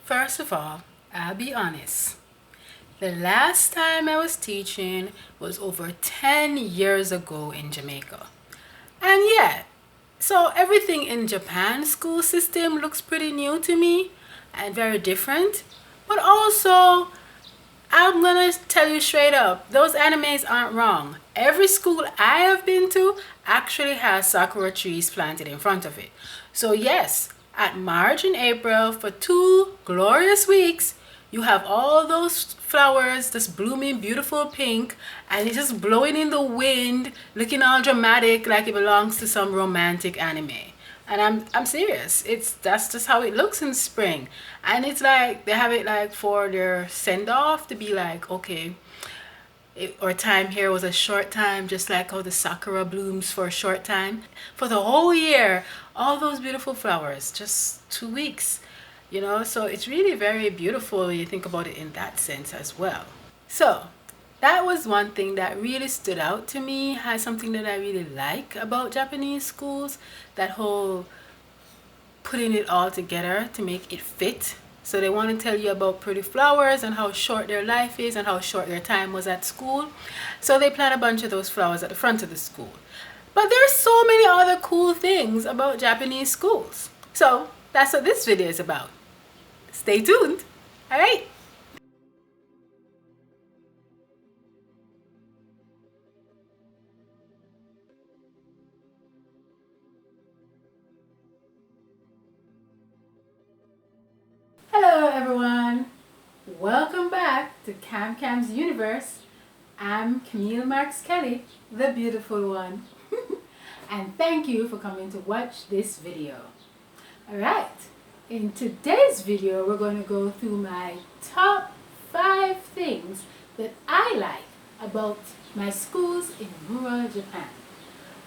First of all, I'll be honest. The last time I was teaching was over 10 years ago in Jamaica. And yeah, so everything in Japan's school system looks pretty new to me and very different. But also, I'm gonna tell you straight up, those animes aren't wrong. Every school I have been to actually has sakura trees planted in front of it. So yes, at March and April for 2 glorious weeks, you have all those flowers just blooming beautiful pink and it's just blowing in the wind, looking all dramatic like it belongs to some romantic anime. And I'm serious. That's just how it looks in spring. And it's like they have it like for their send off to be like, okay, our time here was a short time, just like how the sakura blooms for a short time. For the whole year, all those beautiful flowers, just 2 weeks, so it's really very beautiful when you think about it in that sense as well. So that was one thing that really stood out to me, has something that I really like about Japanese schools, that whole putting it all together to make it fit. So they want to tell you about pretty flowers and how short their life is and how short their time was at school. So they plant a bunch of those flowers at the front of the school. But there's so many other cool things about Japanese schools. So that's what this video is about. Stay tuned. All right. Hello everyone. Welcome back to Cam's universe. I'm Camille Marks Kelly, the beautiful one. And thank you for coming to watch this video. Alright, in today's video we're going to go through my top 5 things that I like about my schools in rural Japan.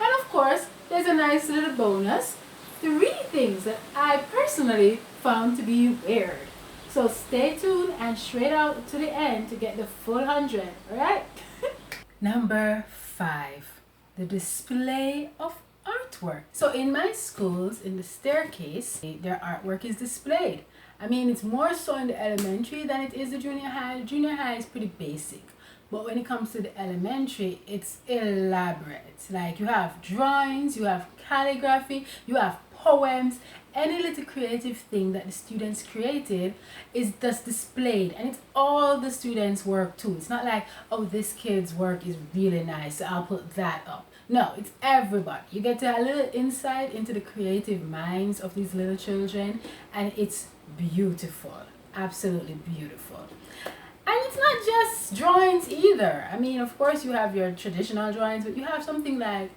And of course, there's a nice little bonus, 3 things that I personally found to be weird. So stay tuned and straight out to the end to get the full 100, alright? Number 5, the display of artwork. So in my schools, in the staircase, their artwork is displayed. I mean, it's more so in the elementary than it is the junior high. The junior high is pretty basic. But when it comes to the elementary, it's elaborate. Like you have drawings, you have calligraphy, you have poems. Any little creative thing that the students created is just displayed, and it's all the students' work too. It's not like, oh, this kid's work is really nice, so I'll put that up. No, it's everybody. You get to have a little insight into the creative minds of these little children, and it's beautiful, absolutely beautiful. And it's not just drawings either. I mean, of course you have your traditional drawings, but you have something like,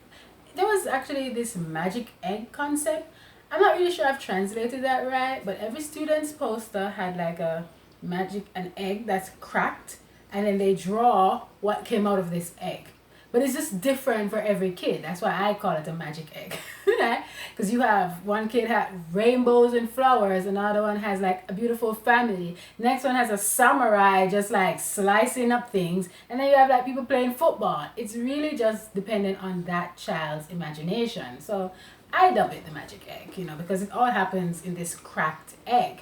there was actually this magic egg concept. I'm not really sure I've translated that right, but every student's poster had like a an egg that's cracked, and then they draw what came out of this egg. But it's just different for every kid. That's why I call it a magic egg. Because you have one kid had rainbows and flowers, another one has like a beautiful family. Next one has a samurai just like slicing up things, and then you have like people playing football. It's really just dependent on that child's imagination. So I dub it the magic egg, because it all happens in this cracked egg.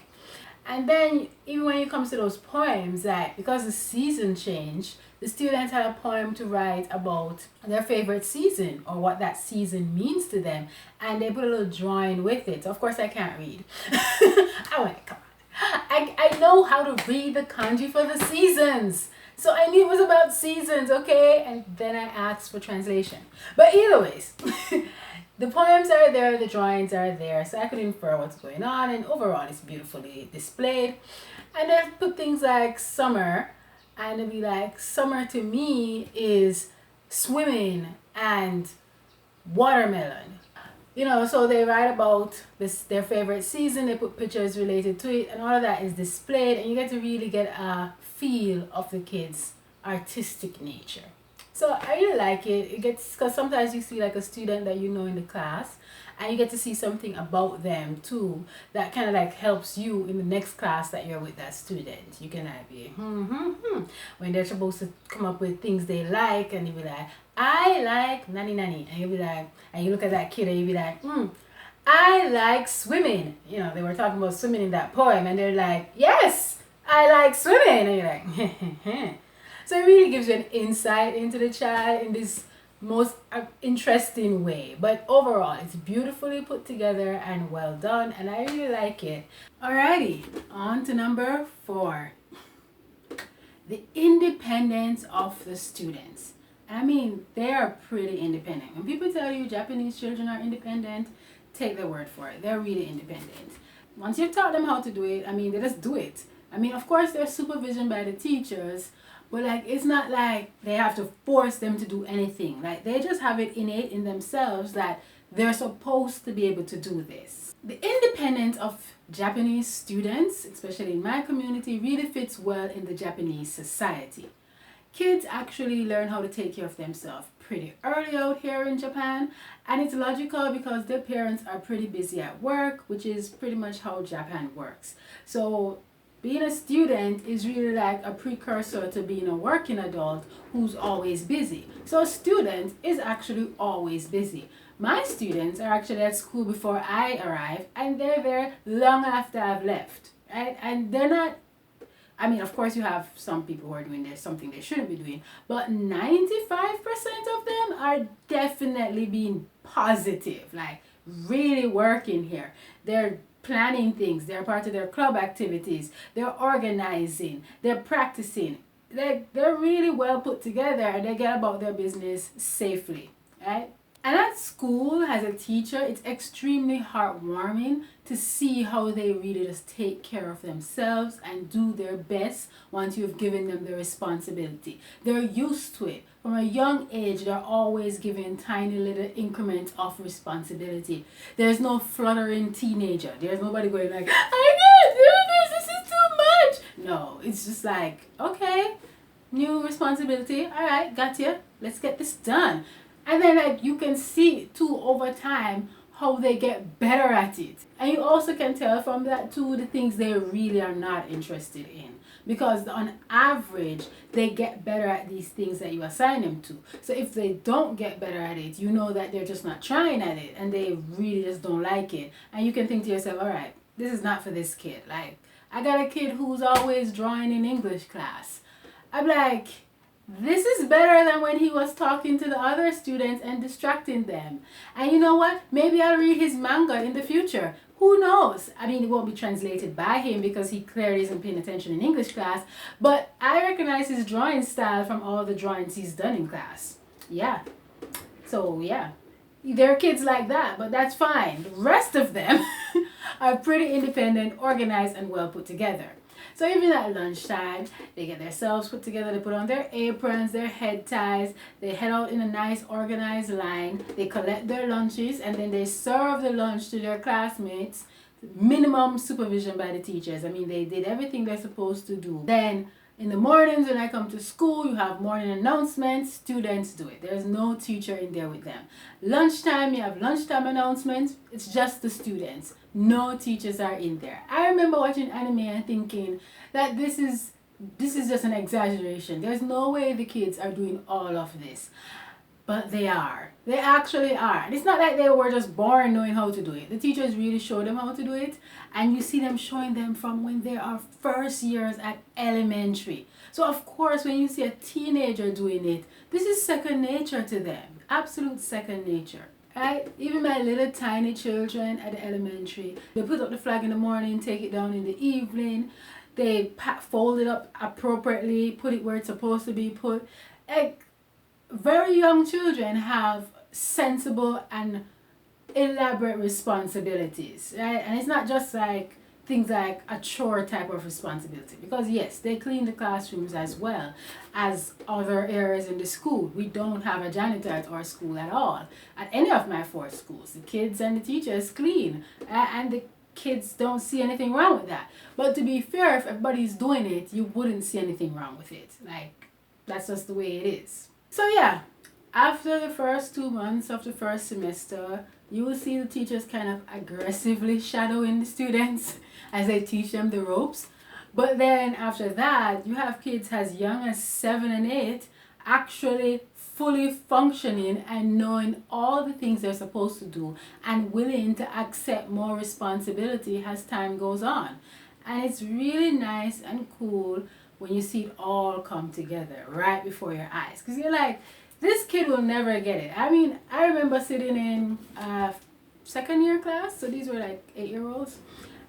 And then even when it comes to those poems, like because the season changed, the students had a poem to write about their favorite season or what that season means to them, and they put a little drawing with it. Of course I can't read. I went, come on. I know how to read the kanji for the seasons. So I knew it was about seasons, okay? And then I asked for translation. But either ways, the poems are there, the drawings are there, so I could infer what's going on, and overall it's beautifully displayed. And they've put things like summer, and it'll be like, summer to me is swimming and watermelon. So they write about their favorite season, they put pictures related to it, and all of that is displayed, and you get to really get a feel of the kids' artistic nature. So I really like it. It gets, because sometimes you see like a student that you know in the class, and you get to see something about them too that kind of like helps you in the next class that you're with that student. You can like be when they're supposed to come up with things they like, and you be like, I like nani nani, and you be like, and you look at that kid and you be like, I like swimming. You know, they were talking about swimming in that poem, and they're like, yes, I like swimming. And you're like, so it really gives you an insight into the child in this most interesting way. But overall, it's beautifully put together and well done, and I really like it. Alrighty, on to number 4. The independence of the students. I mean, they are pretty independent. When people tell you Japanese children are independent, take their word for it. They're really independent. Once you've taught them how to do it, I mean, they just do it. I mean, of course, there's supervision by the teachers, but like, it's not like they have to force them to do anything. Like, they just have it innate in themselves that they're supposed to be able to do this. The independence of Japanese students, especially in my community, really fits well in the Japanese society. Kids actually learn how to take care of themselves pretty early out here in Japan, and it's logical because their parents are pretty busy at work, which is pretty much how Japan works. So being a student is really like a precursor to being a working adult who's always busy. So a student is actually always busy. My students are actually at school before I arrive, and they're there long after I've left, right? And they're not, I mean, of course, you have some people who are doing this, something they shouldn't be doing, but 95% of them are definitely being positive, like really working here. They're planning things, they're part of their club activities, they're organizing, they're practicing. They're really well put together, and they get about their business safely, right? And at school, as a teacher, it's extremely heartwarming to see how they really just take care of themselves and do their best once you've given them the responsibility. They're used to it. From a young age, they're always given tiny little increments of responsibility. There's no fluttering teenager. There's nobody going like, I can't do this is too much. No, it's just like, okay, new responsibility. All right, got you. Let's get this done. And then like you can see too over time how they get better at it. And you also can tell from that too the things they really are not interested in. Because on average, they get better at these things that you assign them to. So if they don't get better at it, you know that they're just not trying at it and they really just don't like it. And you can think to yourself, all right, this is not for this kid. Like, I got a kid who's always drawing in English class. I'm like, this is better than when he was talking to the other students and distracting them. And you know what? Maybe I'll read his manga in the future. Who knows? I mean, it won't be translated by him because he clearly isn't paying attention in English class. But I recognize his drawing style from all the drawings he's done in class. Yeah. So, yeah. There are kids like that, but that's fine. The rest of them are pretty independent, organized, and well put together. So even at lunchtime, they get themselves put together, they put on their aprons, their head ties, they head out in a nice organized line, they collect their lunches, and then they serve the lunch to their classmates, minimum supervision by the teachers. I mean, they did everything they're supposed to do. Then in the mornings when I come to school, you have morning announcements, students do it. There's no teacher in there with them. Lunchtime, you have lunchtime announcements, it's just the students. No teachers are in there. I remember watching anime and thinking that this is just an exaggeration. There's no way the kids are doing all of this. But they are. They actually are. And it's not like they were just born knowing how to do it. The teachers really show them how to do it. And you see them showing them from when they are first years at elementary. So of course, when you see a teenager doing it, this is second nature to them. Absolute second nature. Right? Even my little tiny children at the elementary, they put up the flag in the morning, take it down in the evening. They fold it up appropriately, put it where it's supposed to be put. Like, very young children have sensible and elaborate responsibilities, right? And it's not just like things like a chore type of responsibility, because yes, they clean the classrooms as well as other areas in the school. We don't have a janitor at our school at all, at any of my 4 schools. The kids and the teachers clean, and the kids don't see anything wrong with that. But to be fair, if everybody's doing it, you wouldn't see anything wrong with it. Like, that's just the way it is. So yeah, after the first 2 months of the first semester, you will see the teachers kind of aggressively shadowing the students as they teach them the ropes. But then after that, you have kids as young as 7 and 8 actually fully functioning and knowing all the things they're supposed to do and willing to accept more responsibility as time goes on. And it's really nice and cool when you see it all come together right before your eyes. Because you're like, this kid will never get it. I mean, I remember sitting in second year class, so these were like 8-year-olds,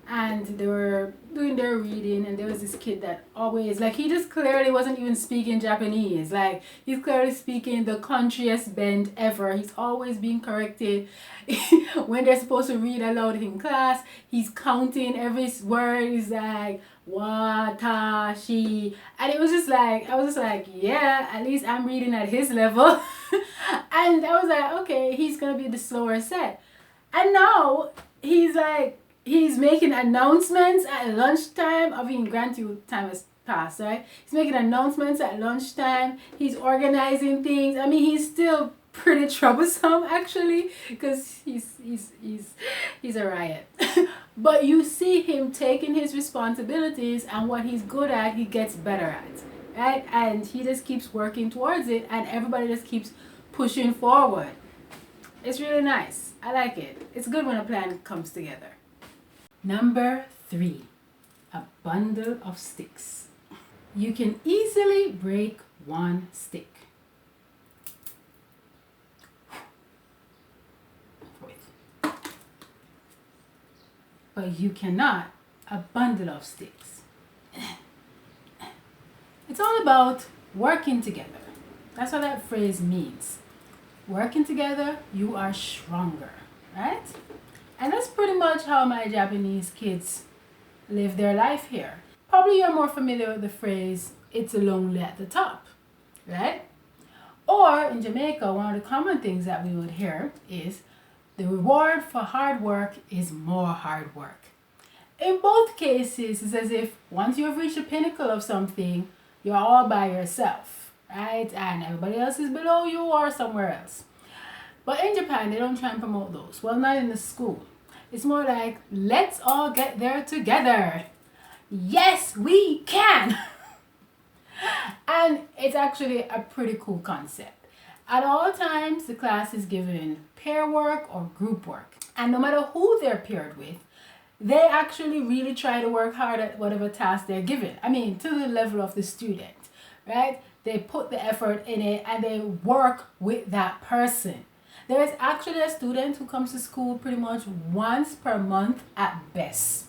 and they were doing their reading, and there was this kid that always, like, he just clearly wasn't even speaking Japanese. Like, he's clearly speaking the countryest bend ever. He's always being corrected. When they're supposed to read aloud in class, he's counting every word. He's like, watashi, and it was just like, I was just like, yeah, at least I'm reading at his level. And I was like, okay, he's gonna be the slower set. And now he's like, he's making announcements at lunchtime. I mean, grant you, time has passed, right? He's making announcements at lunchtime. He's organizing things. I mean, he's still pretty troublesome actually, because he's a riot. But you see him taking his responsibilities, and what he's good at, he gets better at, right? And he just keeps working towards it, and everybody just keeps pushing forward. It's really nice. I like it. It's good when a plan comes together. Number 3, a bundle of sticks. You can easily break one stick. But you cannot a bundle of sticks. It's all about working together. That's what that phrase means. Working together, you are stronger, right? And that's pretty much how my Japanese kids live their life here. Probably you're more familiar with the phrase, it's lonely at the top, right? Or in Jamaica, one of the common things that we would hear is, the reward for hard work is more hard work. In both cases, it's as if once you have reached the pinnacle of something, you're all by yourself, right? And everybody else is below you or somewhere else. But in Japan, they don't try and promote those. Well, not in the school. It's more like, let's all get there together. Yes, we can. And it's actually a pretty cool concept. At all times, the class is given pair work or group work. And no matter who they're paired with, they actually really try to work hard at whatever task they're given. I mean, to the level of the student, right? They put the effort in it and they work with that person. There is actually a student who comes to school pretty much once per month at best.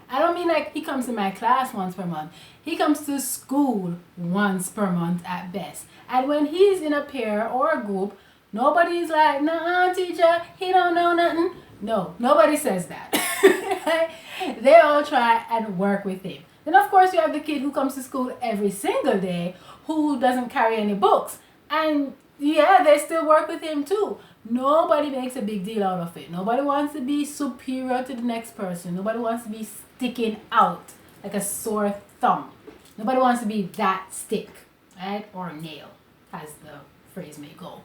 I don't mean like he comes to my class once per month. He comes to school once per month at best. And when he's in a pair or a group, nobody's like, nah, teacher, he don't know nothing. No, nobody says that. They all try and work with him. Then of course you have the kid who comes to school every single day who doesn't carry any books. And yeah, they still work with him too. Nobody makes a big deal out of it. Nobody wants to be superior to the next person. Nobody wants to be sticking out like a sore thumb. Nobody wants to be that stick, right? Or nail, as the phrase may go.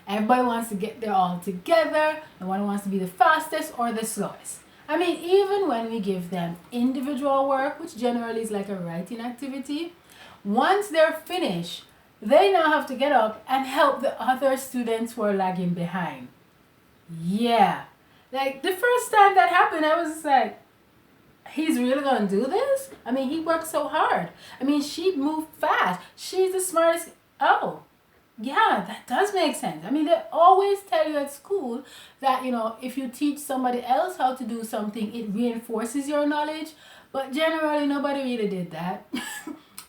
Everybody wants to get there all together. Nobody wants to be the fastest or the slowest. I mean, even when we give them individual work, which generally is like a writing activity, once they're finished, they now have to get up and help the other students who are lagging behind. Yeah. Like, the first time that happened, I was just like, he's really gonna do this? I mean, he worked so hard. I mean, she moved fast. She's the smartest. Oh, yeah, that does make sense. I mean, they always tell you at school that, if you teach somebody else how to do something, it reinforces your knowledge. But generally, nobody really did that.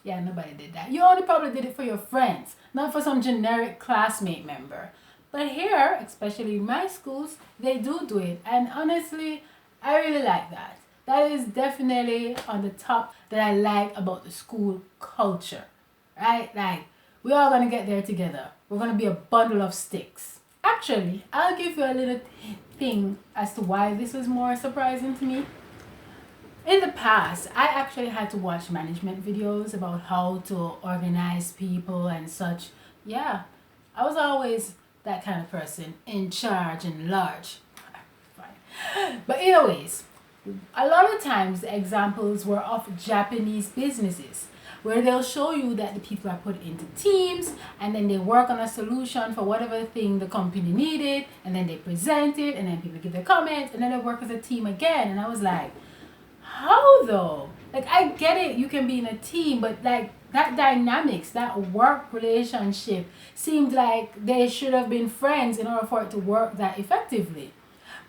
Yeah, nobody did that. You only probably did it for your friends, not for some generic classmate member. But here, especially in my schools, they do it. And honestly, I really like that. That is definitely on the top that I like about the school culture, right? Like, we're all going to get there together. We're going to be a bundle of sticks. Actually, I'll give you a little thing as to why this was more surprising to me. In the past, I actually had to watch management videos about how to organize people and such. Yeah, I was always that kind of person, in charge and large. Fine. But anyways, a lot of times the examples were of Japanese businesses. where they'll show you that the people are put into teams and then they work on a solution for whatever thing the company needed, and then they present it and then people give their comments and then they work as a team again. And I was like, how though? Like, I get it, you can be in a team, but like that dynamics, that work relationship seemed like they should have been friends in order for it to work that effectively.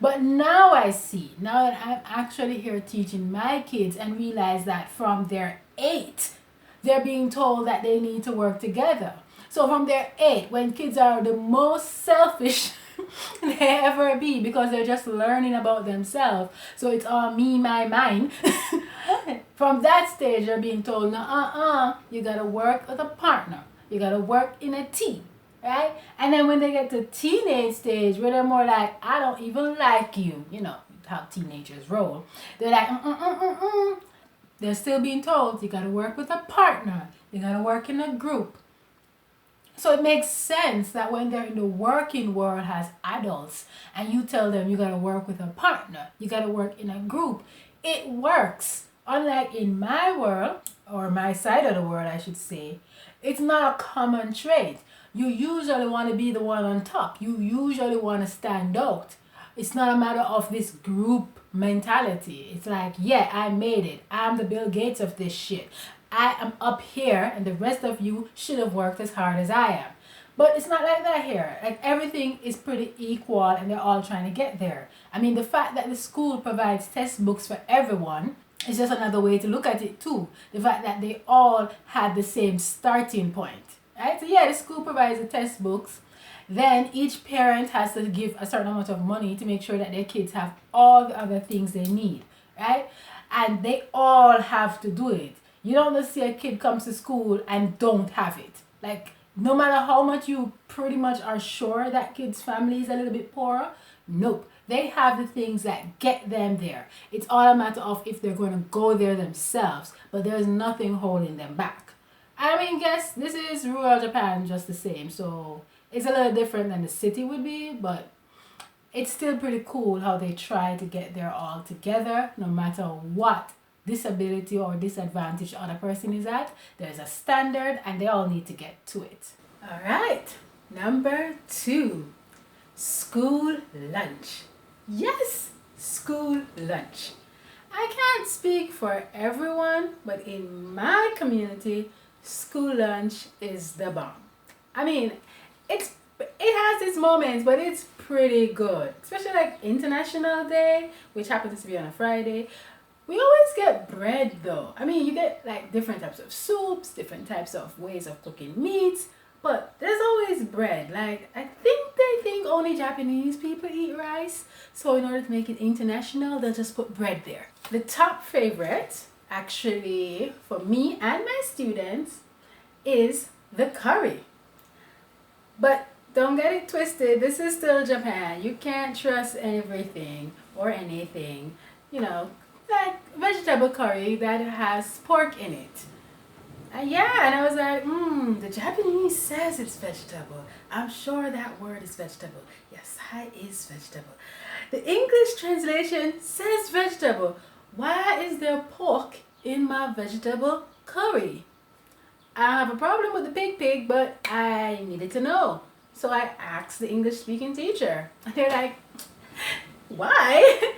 But now I see, now that I'm actually here teaching my kids and realize that from their 8, they're being told that they need to work together. So from their 8, when kids are the most selfish they ever be, because they're just learning about themselves, so it's all me, my, mine. From that stage, they're being told, no, you gotta work with a partner, you gotta work in a team, right? And then when they get to teenage stage, where they're more like, I don't even like you, you know how teenagers roll, they're like, they're still being told, you gotta work with a partner, you gotta work in a group. So it makes sense that when they're in the working world as adults and you tell them you gotta work with a partner, you gotta work in a group, it works. Unlike in my world, or my side of the world I should say, it's not a common trait. You usually want to be the one on top. You usually want to stand out. It's not a matter of this group mentality. It's like, yeah, I made it. I'm the Bill Gates of this shit. I am up here and the rest of you should have worked as hard as I am. But it's not like that here. Like, everything is pretty equal and they're all trying to get there. I mean, the fact that the school provides test books for everyone is just another way to look at it too. The fact that they all had the same starting point. Right? So yeah, the school provides the test books. Then each parent has to give a certain amount of money to make sure that their kids have all the other things they need. Right? And they all have to do it. You don't just see a kid comes to school and don't have it. Like, no matter how much you pretty much are sure that kid's family is a little bit poorer, nope. They have the things that get them there. It's all a matter of if they're going to go there themselves, but there's nothing holding them back. I mean, guess this is rural Japan just the same, so it's a little different than the city would be, but it's still pretty cool how they try to get there all together, no matter what disability or disadvantage the other person is at. There's a standard and they all need to get to it. All right, number 2, school lunch. Yes, school lunch. I can't speak for everyone, but in my community, school lunch is the bomb. I mean, it has its moments, but it's pretty good. Especially like International Day, which happens to be on a Friday. We always get bread though. I mean, you get like different types of soups, different types of ways of cooking meats, but there's always bread. Like, I think they think only Japanese people eat rice, so in order to make it international, they'll just put bread there. The top favorite, actually, for me and my students, is the curry. But don't get it twisted, this is still Japan. You can't trust everything or anything, you know, like vegetable curry that has pork in it. Yeah, and I was like, the Japanese says it's vegetable. I'm sure that word is vegetable. Yes, hi is vegetable. The English translation says vegetable. Why is there pork in my vegetable curry? I have a problem with the pig, but I needed to know. So I asked the English speaking teacher. And they're like, why?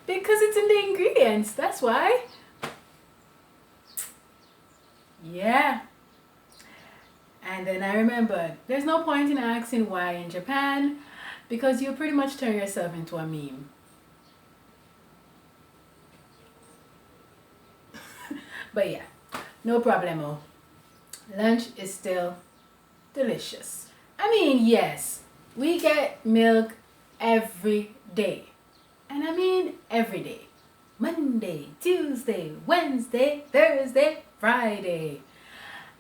Because it's in the ingredients, that's why. Yeah. And then I remembered, there's no point in asking why in Japan, because you pretty much turn yourself into a meme. But yeah, no problemo. Lunch is still delicious. I mean, yes, we get milk every day. And I mean every day. Monday, Tuesday, Wednesday, Thursday, Friday.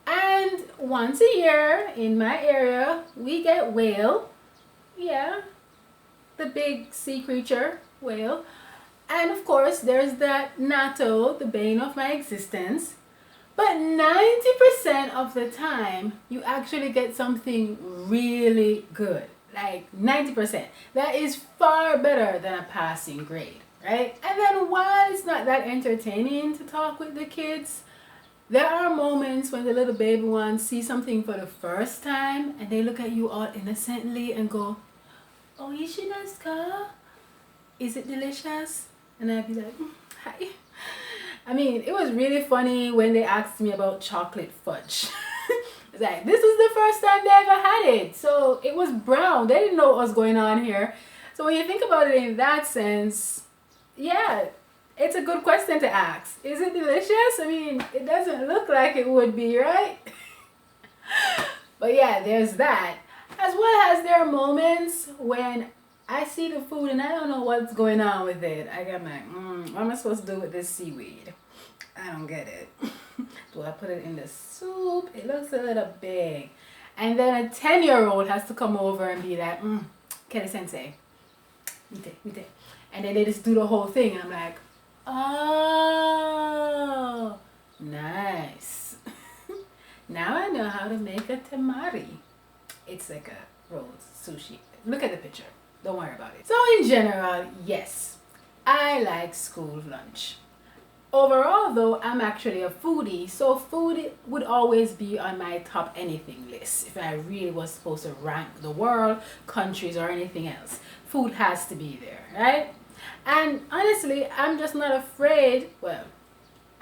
And once a year in my area, we get whale. Yeah, the big sea creature, whale. And of course, there's that natto, the bane of my existence. But 90% of the time, you actually get something really good. Like 90%. That is far better than a passing grade, right? And then while it's not that entertaining to talk with the kids, There are moments when the little baby ones see something for the first time and they look at you all innocently and go, "Oh, Ishinaska? Is it delicious?" And I'd be like, "Hi." I mean, it was really funny when they asked me about chocolate fudge. It's like, this is the first time they ever had it. So it was brown. They didn't know what was going on here. So when you think about it in that sense, yeah, it's a good question to ask. Is it delicious? I mean, it doesn't look like it would be, right? But yeah, there's that. As well as there are moments when I see the food and I don't know what's going on with it. I got like, what am I supposed to do with this seaweed? I don't get it. Do I put it in the soup? It looks a little big. And then a 10-year-old has to come over and be like, Kelly Sensei, mite. And then they just do the whole thing. I'm like, oh, nice. Now I know how to make a temari. It's like a rolled sushi. Look at the picture. Don't worry about it. So in general, yes, I like school lunch. Overall though, I'm actually a foodie, so food would always be on my top anything list. If I really was supposed to rank the world, countries, or anything else, food has to be there, right? And honestly, I'm just not afraid. Well,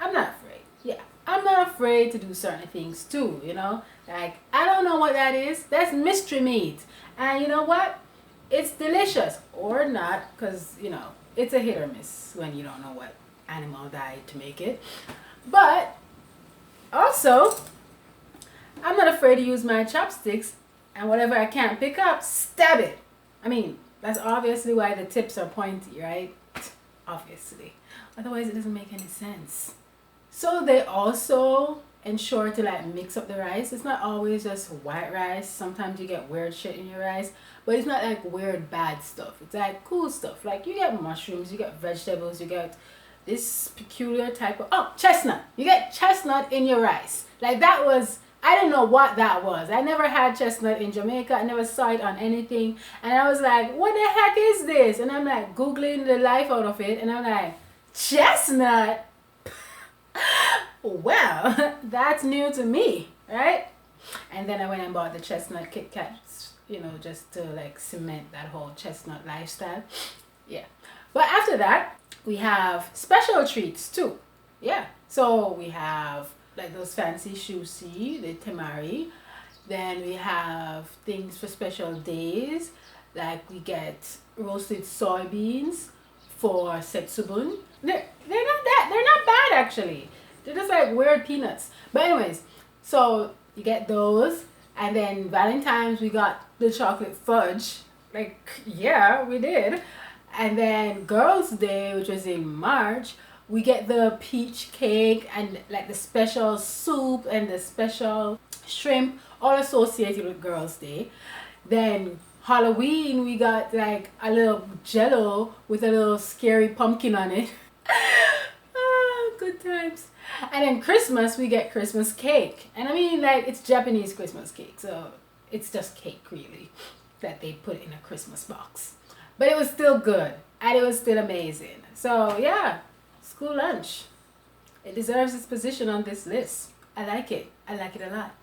I'm not afraid. Yeah, I'm not afraid to do certain things too, you know? Like, I don't know what that is. That's mystery meat. And you know what? It's delicious or not, because, you know, it's a hit or miss when you don't know what animal died to make it. But also, I'm not afraid to use my chopsticks, and whatever I can't pick up, stab it. I mean, that's obviously why the tips are pointy, right? Obviously. Otherwise, it doesn't make any sense. So they also ensure to like mix up the rice. It's not always just white rice. Sometimes you get weird shit in your rice, but it's not like weird bad stuff. It's like cool stuff. Like you get mushrooms, you get vegetables, you get this peculiar type of, oh, chestnut. You get chestnut in your rice. Like that was, I didn't know what that was. I never had chestnut in Jamaica. I never saw it on anything. And I was like, what the heck is this? And I'm like Googling the life out of it. And I'm like, chestnut? Well, that's new to me, right? And then I went and bought the chestnut Kit Kats, you know, just to like cement that whole chestnut lifestyle. Yeah. But after that, we have special treats too. Yeah. So we have like those fancy shusi, the temari. Then we have things for special days. Like we get roasted soybeans for setsubun. They're not bad actually. They're just like weird peanuts. But anyways, so you get those. And then Valentine's we got the chocolate fudge. Like, yeah, we did. And then Girls' Day, which was in March, we get the peach cake and like the special soup and the special shrimp, all associated with Girls' Day. Then Halloween, we got like a little jello with a little scary pumpkin on it. Oh, good times. And then Christmas, we get Christmas cake. And I mean, like, it's Japanese Christmas cake, so it's just cake, really, that they put in a Christmas box. But it was still good, and it was still amazing. So, yeah, school lunch. It deserves its position on this list. I like it. I like it a lot.